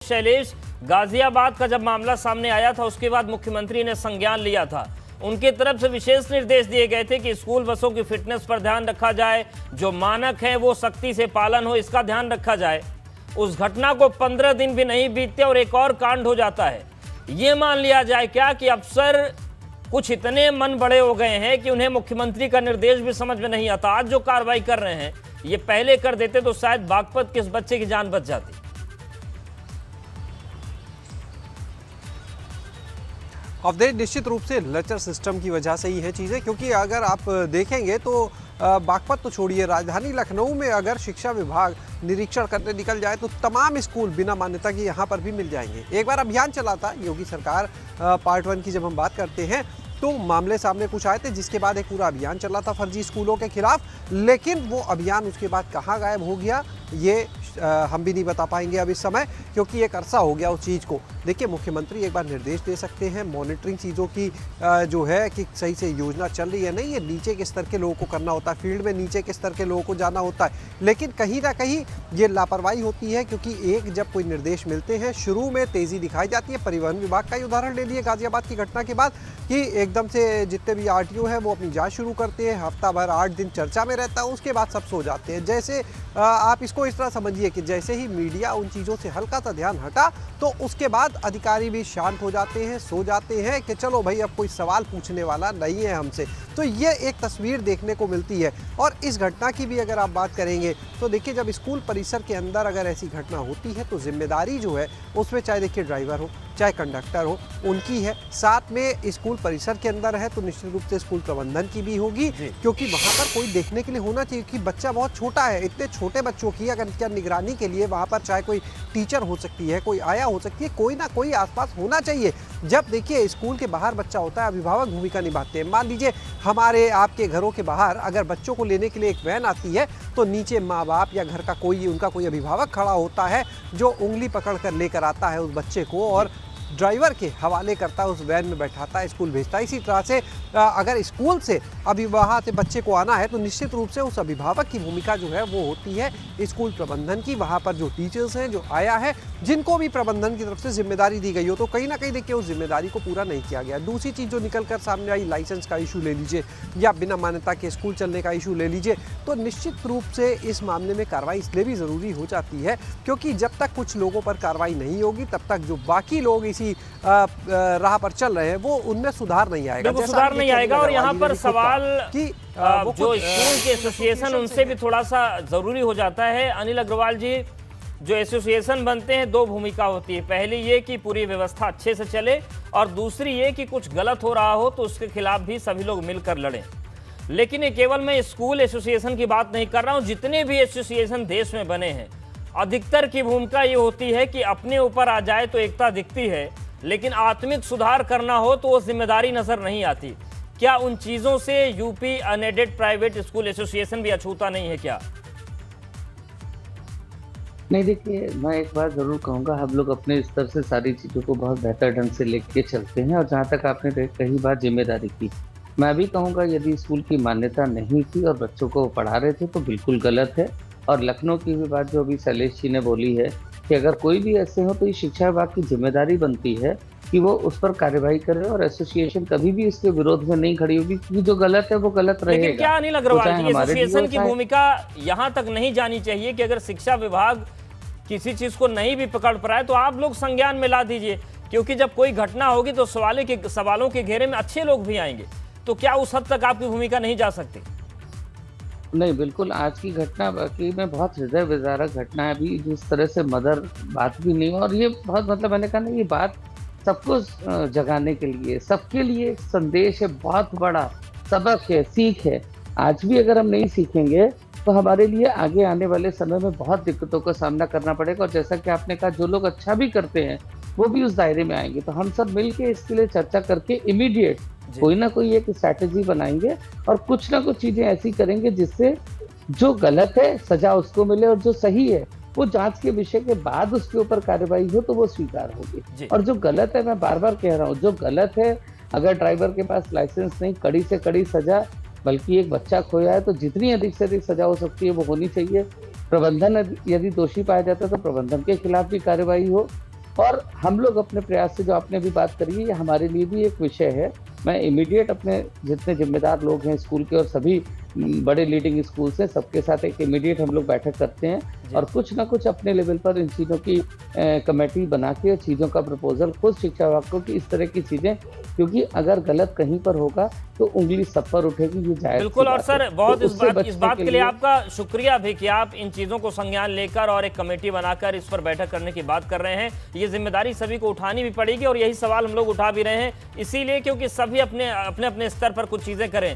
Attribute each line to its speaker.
Speaker 1: शैलेश, गाजियाबाद का जब मामला सामने आया था उसके बाद मुख्यमंत्री ने संज्ञान लिया था। उनकी तरफ से विशेष निर्देश दिए गए थे कि स्कूल बसों की फिटनेस पर ध्यान रखा जाए, जो मानक है वो सख्ती से पालन हो, इसका ध्यान रखा जाए। उस घटना को 15 दिन भी नहीं बीतते और एक और कांड हो जाता है। ये मान लिया जाए क्या कि अफसर कुछ इतने मन बड़े हो गए हैं कि उन्हें मुख्यमंत्री का निर्देश भी समझ में नहीं आता। आज जो कार्रवाई कर रहे हैं ये पहले कर देते तो शायद बागपत के इस बच्चे की जान बच जाती।
Speaker 2: अवधेश, निश्चित रूप से लचर सिस्टम की वजह से ही है चीज़ें, क्योंकि अगर आप देखेंगे तो बागपत तो छोड़िए, राजधानी लखनऊ में अगर शिक्षा विभाग निरीक्षण करने निकल जाए तो तमाम स्कूल बिना मान्यता के यहाँ पर भी मिल जाएंगे। एक बार अभियान चला था योगी सरकार, पार्ट 1 की जब हम बात करते हैं तो मामले सामने कुछ आए थे, जिसके बाद एक पूरा अभियान चला था फर्जी स्कूलों के खिलाफ। लेकिन वो अभियान उसके बाद कहाँ गायब हो गया ये हम भी नहीं बता पाएंगे अब इस समय, क्योंकि एक अरसा हो गया उस चीज़ को। देखिए, मुख्यमंत्री एक बार निर्देश दे सकते हैं, मॉनिटरिंग चीज़ों की जो है कि सही से योजना चल रही है नहीं, ये नीचे के स्तर के लोगों को करना होता है, फील्ड में नीचे के स्तर के लोगों को जाना होता है। लेकिन कहीं ना कहीं ये लापरवाही होती है, क्योंकि एक जब कोई निर्देश मिलते हैं शुरू में तेज़ी दिखाई जाती है। परिवहन विभाग का ही उदाहरण ले लिए गाजियाबाद की घटना के बाद, कि एकदम से जितने भी आरटीओ हैं वो अपनी जाँच शुरू करते हैं, हफ्ता भर 8 दिन चर्चा में रहता है, उसके बाद सब सो जाते हैं। जैसे आप इसको इस तरह समझिए कि जैसे ही मीडिया उन चीज़ों से हल्का सा ध्यान हटा तो उसके बाद अधिकारी भी शांत हो जाते हैं, सो जाते हैं कि चलो भाई अब कोई सवाल पूछने वाला नहीं है हमसे। तो ये एक तस्वीर देखने को मिलती है। और इस घटना की भी अगर आप बात करेंगे तो देखिए, जब स्कूल परिसर के अंदर अगर ऐसी घटना होती है तो जिम्मेदारी जो है उसमें चाहे देखिए ड्राइवर हो चाहे कंडक्टर हो उनकी है, साथ में स्कूल परिसर के अंदर है तो निश्चित रूप से स्कूल प्रबंधन की भी होगी, क्योंकि वहाँ पर कोई देखने के लिए होना चाहिए कि बच्चा बहुत छोटा है। इतने छोटे बच्चों की अगर क्या निगरानी के लिए वहाँ पर चाहे कोई टीचर हो सकती है, कोई आया हो सकती है, कोई ना कोई आसपास होना चाहिए। जब देखिए स्कूल के बाहर बच्चा होता है, अभिभावक भूमिका निभाते हैं। मान लीजिए हमारे आपके घरों के बाहर अगर बच्चों को लेने के लिए एक वैन आती है तो नीचे माँ बाप या घर का कोई उनका कोई अभिभावक खड़ा होता है जो उंगली पकड़ कर लेकर आता है उस बच्चे को और ड्राइवर के हवाले करता है, उस वैन में बैठाता है, स्कूल भेजता है। इसी तरह से अगर स्कूल से अभी वहाँ से बच्चे को आना है तो निश्चित रूप से उस अभिभावक की भूमिका जो है वो होती है स्कूल प्रबंधन की। वहाँ पर जो टीचर्स हैं, जो आया है, जिनको भी प्रबंधन की तरफ से जिम्मेदारी दी गई हो, तो कहीं ना कहीं देखिए उस जिम्मेदारी को पूरा नहीं किया गया। दूसरी चीज़ जो निकल कर सामने आई, लाइसेंस का इशू ले लीजिए या बिना मान्यता के स्कूल चलने का इशू ले लीजिए, तो निश्चित रूप से इस मामले में कार्रवाई इसलिए भी ज़रूरी हो जाती है क्योंकि जब तक कुछ लोगों पर कार्रवाई नहीं होगी तब तक जो बाकी लोग इसी राह पर चल रहे हैं वो उनमें सुधार नहीं आएगा,
Speaker 1: सुधार नहीं आएगा। और यहाँ पर सवाल कि जो स्कूल के एसोसिएशन उनसे भी थोड़ा सा जरूरी हो जाता है। अनिल अग्रवाल जी, जो एसोसिएशन बनते हैं दो भूमिका होती है, पहली ये कि पूरी व्यवस्था अच्छे से चले और दूसरी ये कि कुछ गलत हो रहा हो तो उसके खिलाफ भी सभी लोग मिलकर लड़ें। लेकिन ये केवल मैं स्कूल एसोसिएशन की बात नहीं कर रहा हूँ, जितने भी एसोसिएशन देश में बने हैं अधिकतर की भूमिका ये होती है कि अपने ऊपर आ जाए तो एकता दिखती है, लेकिन आत्मिक सुधार करना हो तो वो जिम्मेदारी नजर नहीं आती। क्या उन चीजों से UP unaided private school association भी अछूता नहीं है क्या?
Speaker 3: नहीं, देखिए, मैं एक बात जरूर कहूँगा, हम लोग अपने स्तर से सारी चीज़ों को बहुत बेहतर ढंग से लेके चलते हैं। और जहाँ तक आपने कही बात जिम्मेदारी की, मैं भी कहूँगा यदि स्कूल की मान्यता नहीं थी और बच्चों को पढ़ा रहे थे तो बिल्कुल गलत है। और लखनऊ की भी बात जो अभी शैलेश जी ने बोली है कि अगर कोई भी ऐसे हो तो ये शिक्षा विभाग की जिम्मेदारी बनती है कि वो उस पर कार्यवाही करे और एसोसिएशन कभी भी इसके विरोध में नहीं खड़ी होगी, क्योंकि जो गलत है वो गलत रहेगा।
Speaker 1: लेकिन क्या अनिल अग्रवाल जी, एसोसिएशन की भूमिका यहाँ तक नहीं जानी चाहिए कि अगर शिक्षा विभाग किसी चीज को नहीं भी पकड़ पाए तो आप लोग संज्ञान में ला दीजिए, क्योंकि जब कोई घटना होगी तो सवालों के घेरे में अच्छे लोग भी आएंगे। तो क्या उस हद तक आपकी भूमिका नहीं जा सकती?
Speaker 3: नहीं, बिल्कुल, आज की घटना वाकई में बहुत हृदय विदारक घटना है। अभी जिस तरह से मदर बात भी नहीं, और ये बहुत मतलब मैंने कहा ना, ये बात सबको जगाने के लिए, सबके लिए एक संदेश है, बहुत बड़ा सबक है, सीख है। आज भी अगर हम नहीं सीखेंगे तो हमारे लिए आगे आने वाले समय में बहुत दिक्कतों का सामना करना पड़ेगा। और जैसा कि आपने कहा, जो लोग अच्छा भी करते हैं वो भी उस दायरे में आएंगे। तो हम सब मिलके इसके लिए चर्चा करके इमीडिएट कोई ना कोई एक स्ट्रैटेजी बनाएंगे और कुछ ना कुछ चीजें ऐसी करेंगे जिससे जो गलत है सजा उसको मिले और जो सही है वो जांच के विषय के बाद उसके ऊपर कार्रवाई हो तो वो स्वीकार होगी। और जो गलत है, मैं बार बार कह रहा हूँ, जो गलत है, अगर ड्राइवर के पास लाइसेंस नहीं, कड़ी से कड़ी सजा, बल्कि एक बच्चा खोया है तो जितनी अधिक से अधिक सजा हो सकती है वो होनी चाहिए। प्रबंधन यदि दोषी पाया जाता है तो प्रबंधन के खिलाफ भी कार्रवाई हो। और हम लोग अपने प्रयास से, जो आपने अभी बात करी है, ये हमारे लिए भी एक विषय है। मैं इमीडिएट अपने जितने जिम्मेदार लोग हैं स्कूल के और सभी बड़े लीडिंग स्कूल से, सबके साथ एक इमीडिएट हम लोग बैठक करते हैं और कुछ ना कुछ अपने लेवल पर इन चीज़ों की कमेटी बना के चीज़ों का प्रपोजल खुद शिक्षा विभाग को कि इस तरह की चीज़ें, क्योंकि अगर गलत कहीं पर होगा तो उंगली सब पर उठेगी, ये जायज़
Speaker 1: बिल्कुल। और सर बहुत
Speaker 3: तो
Speaker 1: इस बात के लिए आपका शुक्रिया भी कि आप इन चीज़ों को संज्ञान लेकर और एक कमेटी बनाकर इस पर बैठक करने की बात कर रहे हैं। ये जिम्मेदारी सभी को उठानी भी पड़ेगी और यही सवाल हम लोग उठा भी रहे हैं, इसीलिए क्योंकि सभी अपने अपने स्तर पर कुछ चीज़ें करें।